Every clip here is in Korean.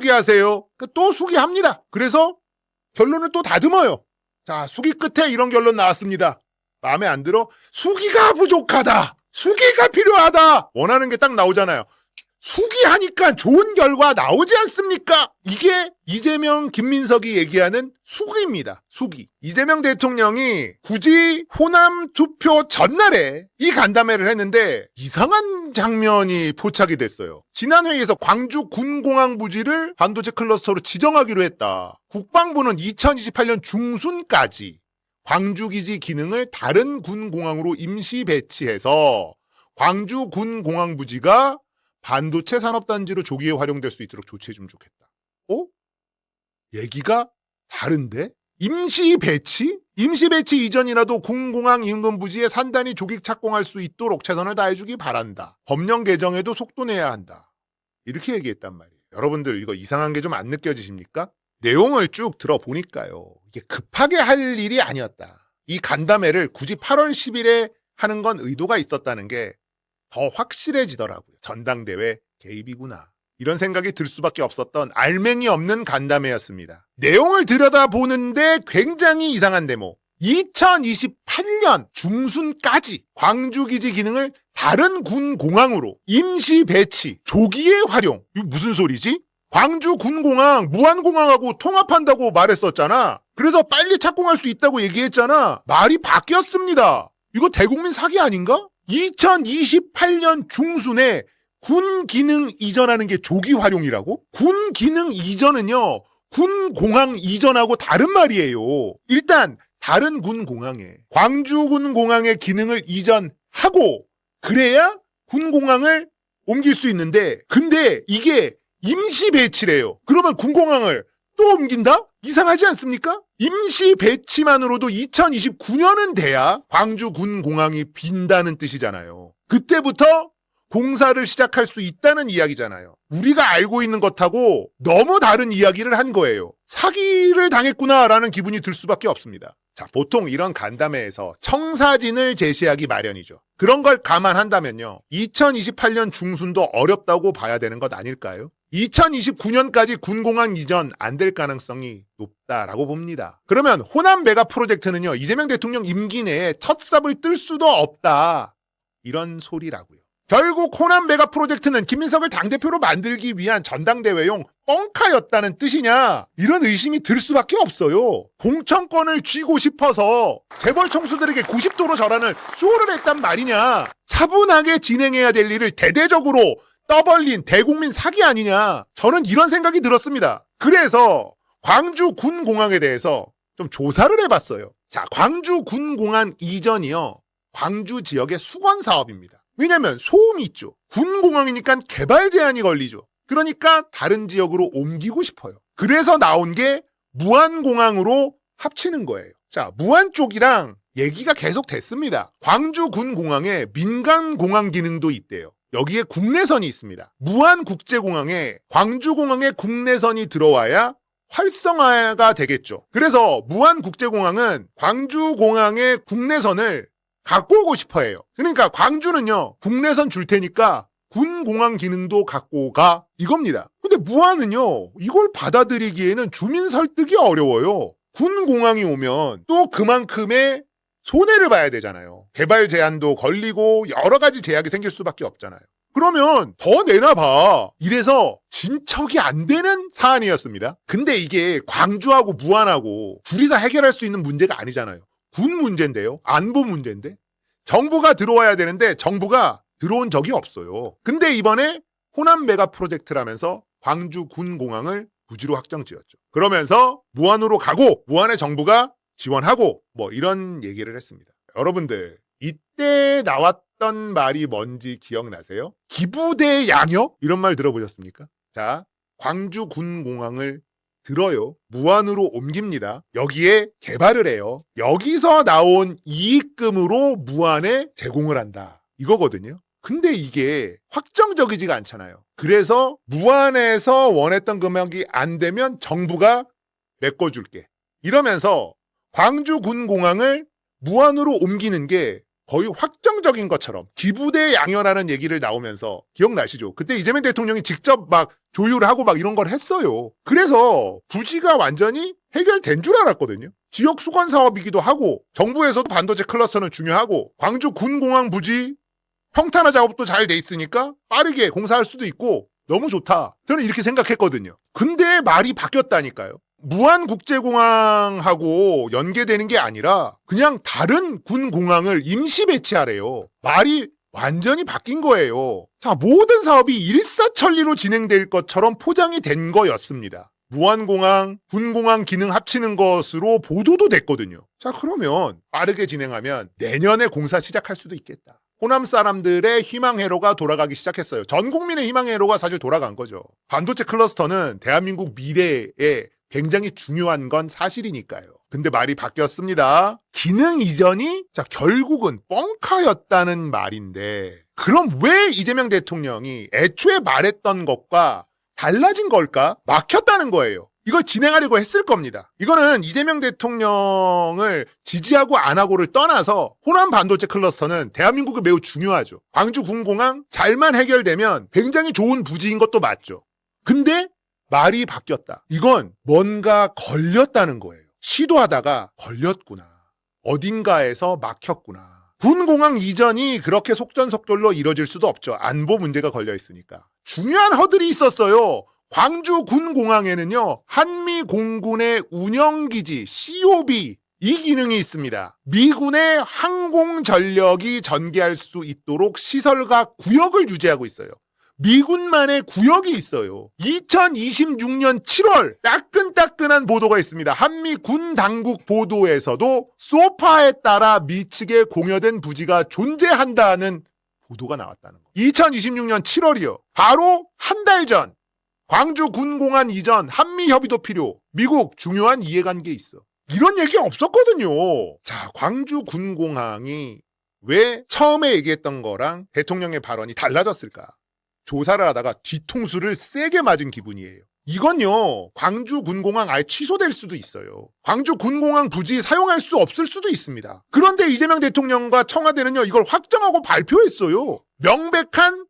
수기하세요. 또 수기합니다. 그래서 결론을 또 다듬어요. 자, 수기 끝에 이런 결론 나왔습니다. 마음에 안 들어? 수기가 부족하다. 수기가 필요하다. 원하는 게 딱 나오잖아요. 수기하니까 좋은 결과 나오지 않습니까? 이게 이재명, 김민석이 얘기하는 수기입니다. 수기. 이재명 대통령이 굳이 호남 투표 전날에 이 간담회를 했는데 이상한 장면이 포착이 됐어요. 지난 회의에서 광주 군공항 부지를 반도체 클러스터로 지정하기로 했다. 국방부는 2028년 중순까지 광주기지 기능을 다른 군공항으로 임시 배치해서 광주 군공항 부지가 반도체 산업단지로 조기에 활용될 수 있도록 조치해주면 좋겠다. 얘기가 다른데? 임시 배치? 임시 배치 이전이라도 군공항 인근 부지에 산단이 조기 착공할 수 있도록 최선을 다해주기 바란다. 법령 개정에도 속도 내야 한다. 이렇게 얘기했단 말이에요. 여러분들 이거 이상한 게 좀 안 느껴지십니까? 내용을 쭉 들어보니까요. 이게 급하게 할 일이 아니었다. 이 간담회를 굳이 8월 10일에 하는 건 의도가 있었다는 게 더 확실해지더라고요. 전당대회 개입이구나. 이런 생각이 들 수밖에 없었던 알맹이 없는 간담회였습니다. 내용을 들여다보는데 굉장히 이상한 데모. 2028년 중순까지 광주기지 기능을 다른 군공항으로 임시 배치, 조기에 활용. 이거 무슨 소리지? 광주 군공항, 무안공항하고 통합한다고 말했었잖아. 그래서 빨리 착공할 수 있다고 얘기했잖아. 말이 바뀌었습니다. 이거 대국민 사기 아닌가? 2028년 중순에 군 기능 이전하는 게 조기 활용이라고? 군 기능 이전은요, 군 공항 이전하고 다른 말이에요. 일단 다른 군 공항에 광주 군 공항의 기능을 이전하고 그래야 군 공항을 옮길 수 있는데, 근데 이게 임시 배치래요. 그러면 군 공항을 또 옮긴다? 이상하지 않습니까? 임시 배치만으로도 2029년은 돼야 광주 군 공항이 빈다는 뜻이잖아요. 그때부터 공사를 시작할 수 있다는 이야기잖아요. 우리가 알고 있는 것하고 너무 다른 이야기를 한 거예요. 사기를 당했구나라는 기분이 들 수밖에 없습니다. 자, 보통 이런 간담회에서 청사진을 제시하기 마련이죠. 그런 걸 감안한다면요. 2028년 중순도 어렵다고 봐야 되는 것 아닐까요? 2029년까지 군공항 이전 안 될 가능성이 높다라고 봅니다. 그러면 호남 메가 프로젝트는요. 이재명 대통령 임기 내에 첫 삽을 뜰 수도 없다. 이런 소리라고요. 결국 호남 메가 프로젝트는 김민석을 당대표로 만들기 위한 전당대회용 뻥카였다는 뜻이냐? 이런 의심이 들 수밖에 없어요. 공천권을 쥐고 싶어서 재벌 총수들에게 90도로 절하는 쇼를 했단 말이냐? 차분하게 진행해야 될 일을 대대적으로 떠벌린 대국민 사기 아니냐? 저는 이런 생각이 들었습니다. 그래서 광주 군공항에 대해서 좀 조사를 해봤어요. 자, 광주 군공항 이전이요. 광주 지역의 수건 사업입니다. 왜냐면 소음이 있죠. 군공항이니까 개발 제한이 걸리죠. 그러니까 다른 지역으로 옮기고 싶어요. 그래서 나온 게 무안공항으로 합치는 거예요. 자, 무안 쪽이랑 얘기가 계속 됐습니다. 광주 군공항에 민간공항 기능도 있대요. 여기에 국내선이 있습니다. 무안국제공항에 광주공항에 국내선이 들어와야 활성화가 되겠죠. 그래서 무안국제공항은 광주공항의 국내선을 갖고 오고 싶어 해요. 그러니까 광주는요, 국내선 줄 테니까 군공항 기능도 갖고 가, 이겁니다. 근데 무안은요, 이걸 받아들이기에는 주민 설득이 어려워요. 군공항이 오면 또 그만큼의 손해를 봐야 되잖아요. 개발 제한도 걸리고 여러 가지 제약이 생길 수밖에 없잖아요. 그러면 더 내놔봐. 이래서 진척이 안 되는 사안이었습니다. 근데 이게 광주하고 무안하고 둘이서 해결할 수 있는 문제가 아니잖아요. 군 문제인데요. 안보 문제인데. 정부가 들어와야 되는데 정부가 들어온 적이 없어요. 근데 이번에 호남 메가 프로젝트라면서 광주 군공항을 부지로 확정 지었죠. 그러면서 무안으로 가고 무안의 정부가 지원하고 뭐 이런 얘기를 했습니다. 여러분들 이때 나왔던 말이 뭔지 기억나세요? 기부대 양역? 이런 말 들어보셨습니까? 자, 광주 군공항을 들어요. 무안으로 옮깁니다. 여기에 개발을 해요. 여기서 나온 이익금으로 무안에 제공을 한다. 이거거든요. 근데 이게 확정적이지가 않잖아요. 그래서 무안에서 원했던 금액이 안 되면 정부가 메꿔줄게. 이러면서 광주 군공항을 무안으로 옮기는 게 거의 확정적인 것처럼 기부대 양혈하는 얘기를 나오면서 기억나시죠? 그때 이재명 대통령이 직접 막 조율하고 막 이런 걸 했어요. 그래서 부지가 완전히 해결된 줄 알았거든요. 지역 수건 사업이기도 하고 정부에서도 반도체 클러스터는 중요하고 광주 군공항 부지 평탄화 작업도 잘 돼 있으니까 빠르게 공사할 수도 있고 너무 좋다. 저는 이렇게 생각했거든요. 근데 말이 바뀌었다니까요. 무안국제공항하고 연계되는 게 아니라 그냥 다른 군공항을 임시 배치하래요. 말이 완전히 바뀐 거예요. 자, 모든 사업이 일사천리로 진행될 것처럼 포장이 된 거였습니다. 무안공항, 군공항 기능 합치는 것으로 보도도 됐거든요. 자, 그러면 빠르게 진행하면 내년에 공사 시작할 수도 있겠다. 호남 사람들의 희망 회로가 돌아가기 시작했어요. 전 국민의 희망 회로가 사실 돌아간 거죠. 반도체 클러스터는 대한민국 미래에 굉장히 중요한 건 사실이니까요. 근데 말이 바뀌었습니다. 기능 이전이 결국은 뻥카였다는 말인데 그럼 왜 이재명 대통령이 애초에 말했던 것과 달라진 걸까? 막혔다는 거예요. 이걸 진행하려고 했을 겁니다. 이거는 이재명 대통령을 지지하고 안 하고를 떠나서 호남 반도체 클러스터는 대한민국에 매우 중요하죠. 광주 군공항 잘만 해결되면 굉장히 좋은 부지인 것도 맞죠. 근데 말이 바뀌었다. 이건 뭔가 걸렸다는 거예요. 시도하다가 걸렸구나. 어딘가에서 막혔구나. 군공항 이전이 그렇게 속전속결로 이뤄질 수도 없죠. 안보 문제가 걸려 있으니까. 중요한 허들이 있었어요. 광주 군공항에는요. 한미공군의 운영기지 COB 이 기능이 있습니다. 미군의 항공전력이 전개할 수 있도록 시설과 구역을 유지하고 있어요. 미군만의 구역이 있어요. 2026년 7월 따끈따끈한 보도가 있습니다. 한미 군 당국 보도에서도 소파에 따라 미측에 공여된 부지가 존재한다는 보도가 나왔다는 거. 2026년 7월이요. 바로 한 달 전 광주 군공항 이전 한미 협의도 필요. 미국 중요한 이해관계 있어. 이런 얘기 없었거든요. 자, 광주 군공항이 왜 처음에 얘기했던 거랑 대통령의 발언이 달라졌을까? 조사를 하다가 뒤통수를 세게 맞은 기분이에요. 이건요, 광주 군공항 아예 취소될 수도 있어요. 광주 군공항 부지 사용할 수 없을 수도 있습니다. 그런데 이재명 대통령과 청와대는요, 이걸 확정하고 발표했어요. 명백한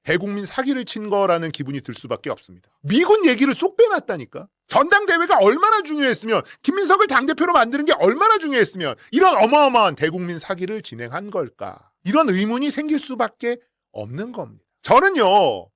대국민 사기를 친 거라는 기분이 들 수밖에 없습니다. 미군 얘기를 쏙 빼놨다니까. 전당대회가 얼마나 중요했으면, 김민석을 당대표로 만드는 게 얼마나 중요했으면 이런 어마어마한 대국민 사기를 진행한 걸까? 이런 의문이 생길 수밖에 없는 겁니다. 저는요,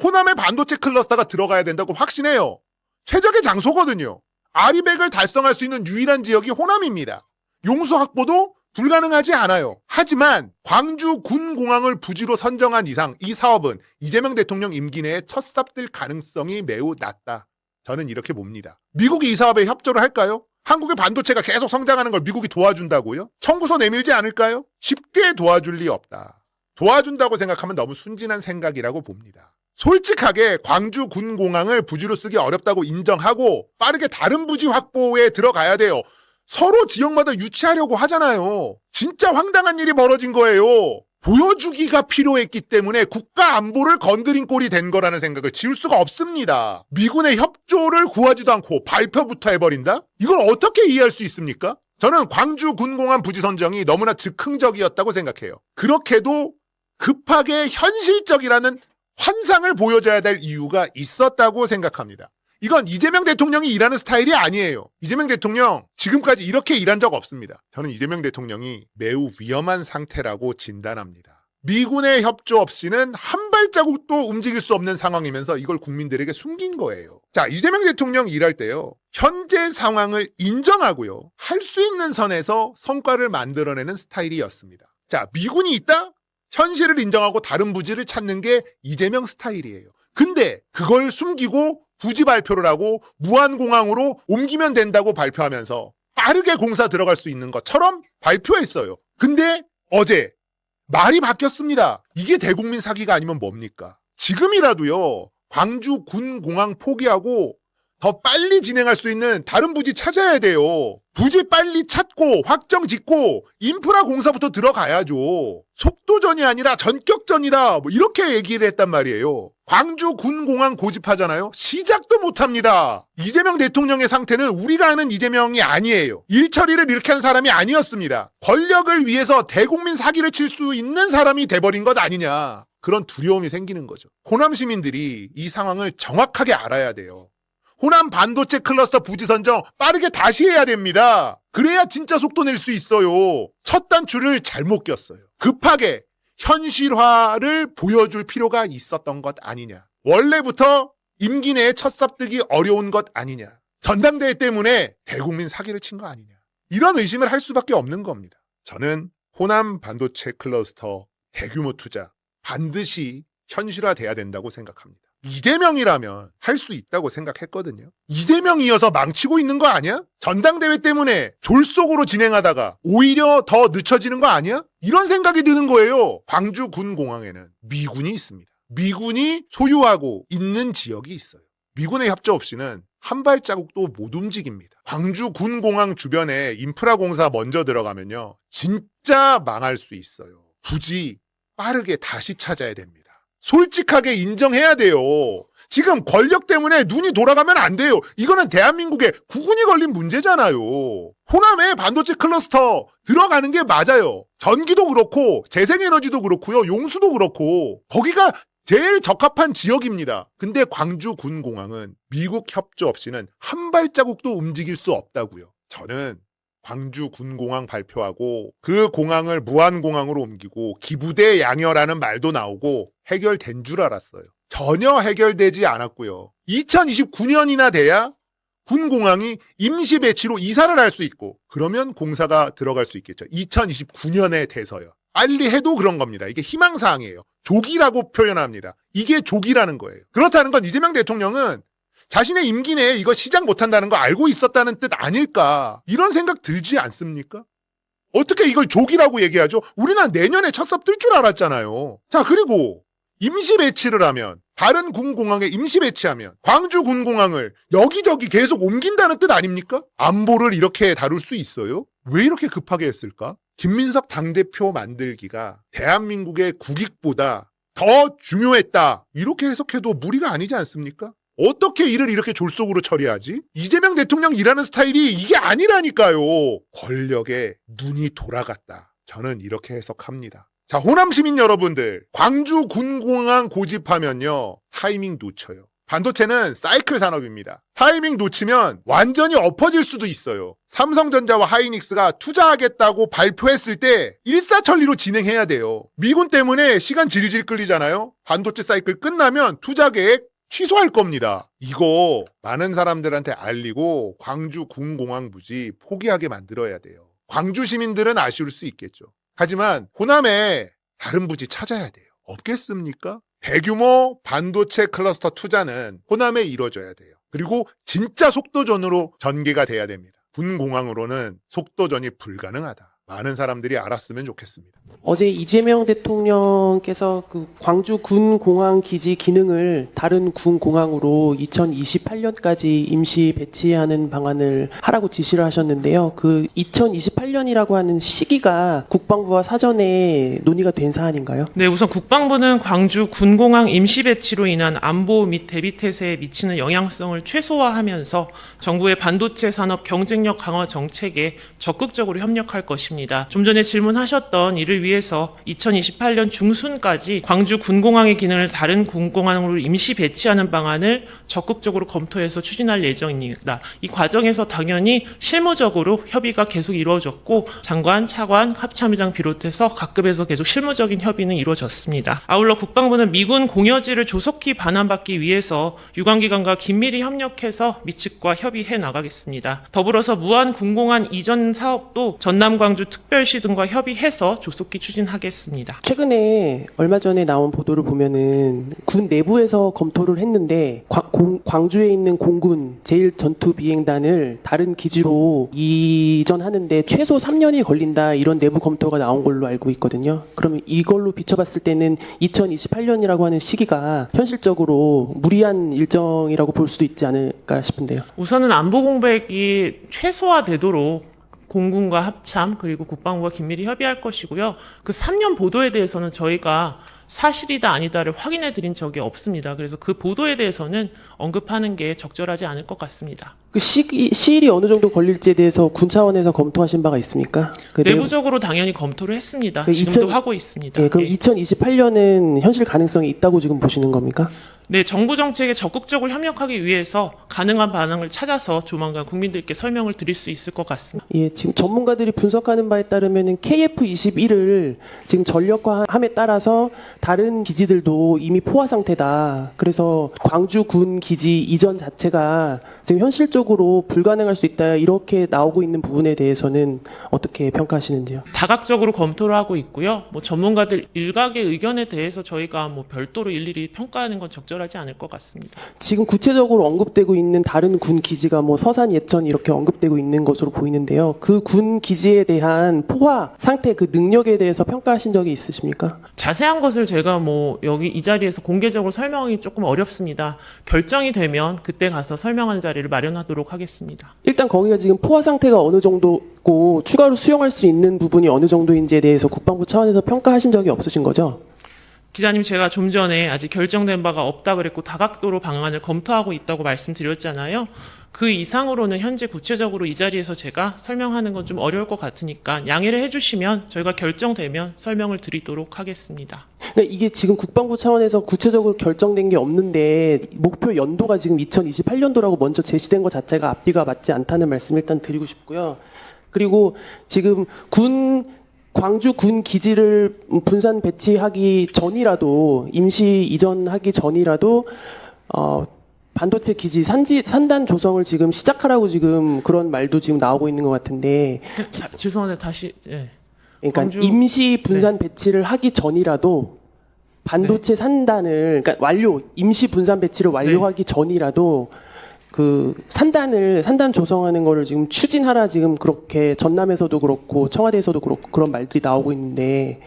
호남의 반도체 클러스터가 들어가야 된다고 확신해요. 최적의 장소거든요. 아리백을 달성할 수 있는 유일한 지역이 호남입니다. 용수 확보도 불가능하지 않아요. 하지만 광주 군공항을 부지로 선정한 이상 이 사업은 이재명 대통령 임기 내에 첫 삽될 가능성이 매우 낮다. 저는 이렇게 봅니다. 미국이 이 사업에 협조를 할까요? 한국의 반도체가 계속 성장하는 걸 미국이 도와준다고요? 청구서 내밀지 않을까요? 쉽게 도와줄 리 없다. 도와준다고 생각하면 너무 순진한 생각이라고 봅니다. 솔직하게 광주 군공항을 부지로 쓰기 어렵다고 인정하고 빠르게 다른 부지 확보에 들어가야 돼요. 서로 지역마다 유치하려고 하잖아요. 진짜 황당한 일이 벌어진 거예요. 보여주기가 필요했기 때문에 국가 안보를 건드린 꼴이 된 거라는 생각을 지울 수가 없습니다. 미군의 협조를 구하지도 않고 발표부터 해버린다? 이걸 어떻게 이해할 수 있습니까? 저는 광주 군공항 부지 선정이 너무나 즉흥적이었다고 생각해요. 그렇게도 급하게 현실적이라는 환상을 보여줘야 될 이유가 있었다고 생각합니다. 이건 이재명 대통령이 일하는 스타일이 아니에요. 이재명 대통령 지금까지 이렇게 일한 적 없습니다. 저는 이재명 대통령이 매우 위험한 상태라고 진단합니다. 미군의 협조 없이는 한 발자국도 움직일 수 없는 상황이면서 이걸 국민들에게 숨긴 거예요. 자, 이재명 대통령 일할 때요. 현재 상황을 인정하고요. 할 수 있는 선에서 성과를 만들어내는 스타일이었습니다. 자, 미군이 있다? 현실을 인정하고 다른 부지를 찾는 게 이재명 스타일이에요. 근데 그걸 숨기고 부지 발표를 하고 무안공항으로 옮기면 된다고 발표하면서 빠르게 공사 들어갈 수 있는 것처럼 발표했어요. 근데 어제 말이 바뀌었습니다. 이게 대국민 사기가 아니면 뭡니까? 지금이라도요. 광주 군공항 포기하고 더 빨리 진행할 수 있는 다른 부지 찾아야 돼요. 부지 빨리 찾고 확정 짓고 인프라 공사부터 들어가야죠. 속도전이 아니라 전격전이다. 뭐 이렇게 얘기를 했단 말이에요. 광주 군공항 고집하잖아요. 시작도 못합니다. 이재명 대통령의 상태는 우리가 아는 이재명이 아니에요. 일처리를 이렇게 한 사람이 아니었습니다. 권력을 위해서 대국민 사기를 칠 수 있는 사람이 돼버린 것 아니냐. 그런 두려움이 생기는 거죠. 호남 시민들이 이 상황을 정확하게 알아야 돼요. 호남 반도체 클러스터 부지 선정 빠르게 다시 해야 됩니다. 그래야 진짜 속도 낼 수 있어요. 첫 단추를 잘못 꼈어요. 급하게 현실화를 보여줄 필요가 있었던 것 아니냐. 원래부터 임기 내에 첫 삽뜨기 어려운 것 아니냐. 전당대회 때문에 대국민 사기를 친 거 아니냐. 이런 의심을 할 수밖에 없는 겁니다. 저는 호남 반도체 클러스터 대규모 투자 반드시 현실화돼야 된다고 생각합니다. 이재명이라면 할 수 있다고 생각했거든요. 이재명이어서 망치고 있는 거 아니야? 전당대회 때문에 졸속으로 진행하다가 오히려 더 늦춰지는 거 아니야? 이런 생각이 드는 거예요. 광주 군공항에는 미군이 있습니다. 미군이 소유하고 있는 지역이 있어요. 미군의 협조 없이는 한 발자국도 못 움직입니다. 광주 군공항 주변에 인프라 공사 먼저 들어가면요. 진짜 망할 수 있어요. 부지 빠르게 다시 찾아야 됩니다. 솔직하게 인정해야 돼요. 지금 권력 때문에 눈이 돌아가면 안 돼요. 이거는 대한민국에 국운이 걸린 문제잖아요. 호남에 반도체 클러스터 들어가는 게 맞아요. 전기도 그렇고 재생에너지도 그렇고요. 용수도 그렇고 거기가 제일 적합한 지역입니다. 근데 광주 군공항은 미국 협조 없이는 한 발자국도 움직일 수 없다고요. 저는 광주 군공항 발표하고 그 공항을 무한공항으로 옮기고 기부대 양혈하는 말도 나오고 해결된 줄 알았어요. 전혀 해결되지 않았고요. 2029년이나 돼야 군공항이 임시 배치로 이사를 할 수 있고 그러면 공사가 들어갈 수 있겠죠. 2029년에 돼서요. 빨리 해도 그런 겁니다. 이게 희망사항이에요. 조기라고 표현합니다. 이게 조기라는 거예요. 그렇다는 건 이재명 대통령은 자신의 임기 내에 이거 시작 못한다는 거 알고 있었다는 뜻 아닐까 이런 생각 들지 않습니까? 어떻게 이걸 조기라고 얘기하죠? 우리는 내년에 첫 삽 뜰 줄 알았잖아요. 자, 그리고 임시 배치를 하면 다른 군공항에 임시 배치하면 광주 군공항을 여기저기 계속 옮긴다는 뜻 아닙니까? 안보를 이렇게 다룰 수 있어요? 왜 이렇게 급하게 했을까? 김민석 당대표 만들기가 대한민국의 국익보다 더 중요했다. 이렇게 해석해도 무리가 아니지 않습니까? 어떻게 일을 이렇게 졸속으로 처리하지? 이재명 대통령 일하는 스타일이 이게 아니라니까요. 권력에 눈이 돌아갔다. 저는 이렇게 해석합니다. 자, 호남 시민 여러분들, 광주 군공항 고집하면요. 타이밍 놓쳐요. 반도체는 사이클 산업입니다. 타이밍 놓치면 완전히 엎어질 수도 있어요. 삼성전자와 하이닉스가 투자하겠다고 발표했을 때 일사천리로 진행해야 돼요. 미군 때문에 시간 질질 끌리잖아요. 반도체 사이클 끝나면 투자 계획 취소할 겁니다. 이거 많은 사람들한테 알리고 광주 군공항 부지 포기하게 만들어야 돼요. 광주 시민들은 아쉬울 수 있겠죠. 하지만 호남에 다른 부지 찾아야 돼요. 없겠습니까? 대규모 반도체 클러스터 투자는 호남에 이루어져야 돼요. 그리고 진짜 속도전으로 전개가 돼야 됩니다. 군공항으로는 속도전이 불가능하다. 많은 사람들이 알았으면 좋겠습니다. 어제 이재명 대통령께서 그 광주 군공항 기지 기능을 다른 군공항으로 2028년까지 임시 배치하는 방안을 하라고 지시를 하셨는데요. 그 2028년이라고 하는 시기가 국방부와 사전에 논의가 된 사안인가요? 네, 우선 국방부는 광주 군공항 임시 배치로 인한 안보 및 대비 태세에 미치는 영향성을 최소화하면서 정부의 반도체 산업 경쟁력 강화 정책에 적극적으로 협력할 것입니다. 좀 전에 질문하셨던 이를 위해서 2028년 중순까지 광주 군공항의 기능을 다른 군공항으로 임시 배치하는 방안을 적극적으로 검토해서 추진할 예정입니다. 이 과정에서 당연히 실무적으로 협의가 계속 이루어졌고 장관, 차관, 합참의장 비롯해서 각급에서 계속 실무적인 협의는 이루어졌습니다. 아울러 국방부는 미군 공여지를 조속히 반환받기 위해서 유관기관과 긴밀히 협력해서 미측과 협의해 나가겠습니다. 더불어서 무한 군공항 이전 사업도 전남 광주 광주 특별시 등과 협의해서 조속히 추진하겠습니다. 최근에 얼마 전에 나온 보도를 보면은 군 내부에서 검토를 했는데 광주에 있는 공군 제1전투비행단을 다른 기지로 이전하는데 최소 3년이 걸린다 이런 내부 검토가 나온 걸로 알고 있거든요. 그러면 이걸로 비춰봤을 때는 2028년이라고 하는 시기가 현실적으로 무리한 일정이라고 볼 수도 있지 않을까 싶은데요. 우선은 안보 공백이 최소화되도록 공군과 합참 그리고 국방부가 긴밀히 협의할 것이고요. 그 3년 보도에 대해서는 저희가 사실이다 아니다를 확인해 드린 적이 없습니다. 그래서 그 보도에 대해서는 언급하는 게 적절하지 않을 것 같습니다. 그 시일이 어느 정도 걸릴지에 대해서 군 차원에서 검토하신 바가 있습니까? 그 내부적으로 당연히 검토를 했습니다. 그 지금도 2000 하고 있습니다. 네, 그럼 예. 2028년은 현실 가능성이 있다고 지금 보시는 겁니까? 네, 정부 정책에 적극적으로 협력하기 위해서 가능한 반응을 찾아서 조만간 국민들께 설명을 드릴 수 있을 것 같습니다. 예, 지금 전문가들이 분석하는 바에 따르면은 KF-21을 지금 전력화함에 따라서 다른 기지들도 이미 포화 상태다. 그래서 광주 군 기지 이전 자체가 지금 현실적으로 불가능할 수 있다. 이렇게 나오고 있는 부분에 대해서는 어떻게 평가하시는지요? 다각적으로 검토를 하고 있고요. 뭐 전문가들 일각의 의견에 대해서 저희가 뭐 별도로 일일이 평가하는 건 적절하지 않을 것 같습니다. 지금 구체적으로 언급되고 있는 다른 군 기지가 뭐 서산, 예천 이렇게 언급되고 있는 것으로 보이는데요. 그 군 기지에 대한 포화 상태 그 능력에 대해서 평가하신 적이 있으십니까? 자세한 것을 제가 뭐 여기 이 자리에서 공개적으로 설명하기 조금 어렵습니다. 결정이 되면 그때 가서 설명하는 자리를 마련하도록 하겠습니다. 일단 거기가 지금 포화 상태가 어느 정도고 추가로 수용할 수 있는 부분이 어느 정도인지에 대해서 국방부 차원에서 평가하신 적이 없으신 거죠? 기자님, 제가 좀 전에 아직 결정된 바가 없다 그랬고 다각도로 방안을 검토하고 있다고 말씀드렸잖아요. 그 이상으로는 현재 구체적으로 이 자리에서 제가 설명하는 건 좀 어려울 것 같으니까 양해를 해주시면 저희가 결정되면 설명을 드리도록 하겠습니다. 그러니까 이게 지금 국방부 차원에서 구체적으로 결정된 게 없는데 목표 연도가 지금 2028년도라고 먼저 제시된 것 자체가 앞뒤가 맞지 않다는 말씀 일단 드리고 싶고요. 그리고 지금 광주 군 기지를 분산 배치하기 전이라도 임시 이전하기 전이라도 반도체 기지 산단 조성을 지금 시작하라고 지금 그런 말도 지금 나오고 있는 것 같은데 죄송한데 다시 예. 그러니까 광주- 임시 분산 배치를 하기 전이라도 반도체 산단을 그러니까 임시 분산 배치를 완료하기 전이라도 그 산단 조성하는 거를 지금 추진하라 지금 그렇게 전남에서도 그렇고 청와대에서도 그렇고 그런 말들이 나오고 있는데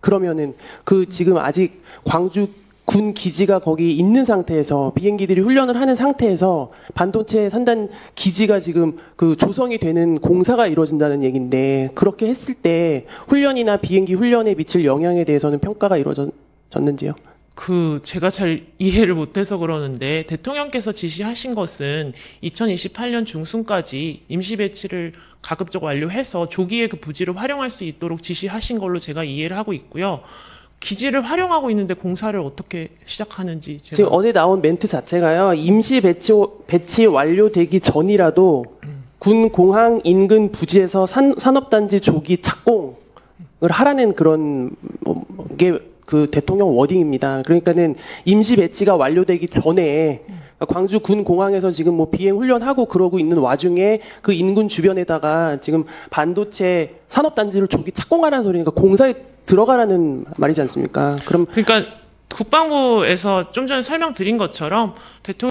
그러면은 그 지금 아직 광주 군 기지가 거기 있는 상태에서 비행기들이 훈련을 하는 상태에서 반도체 산단 기지가 지금 그 조성이 되는 공사가 이루어진다는 얘기인데 그렇게 했을 때 훈련이나 비행기 훈련에 미칠 영향에 대해서는 평가가 이루어졌는지요? 제가 잘 이해를 못해서 그러는데 대통령께서 지시하신 것은 2028년 중순까지 임시 배치를 가급적 완료해서 조기에 그 부지를 활용할 수 있도록 지시하신 걸로 제가 이해를 하고 있고요. 기지를 활용하고 있는데 공사를 어떻게 시작하는지 제가 지금 어제 나온 멘트 자체가요. 임시 배치 완료되기 전이라도 군 공항 인근 부지에서 산업단지 조기 착공을 하라는 그런 게 그 대통령 워딩입니다. 그러니까는 임시 배치가 완료되기 전에 광주 군 공항에서 지금 뭐 비행 훈련하고 그러고 있는 와중에 그 인근 주변에다가 지금 반도체 산업단지를 조기 착공하라는 소리니까 공사에 들어가라는 말이지 않습니까? 그럼 그러니까 국방부에서 좀 전에 설명드린 것처럼 대통령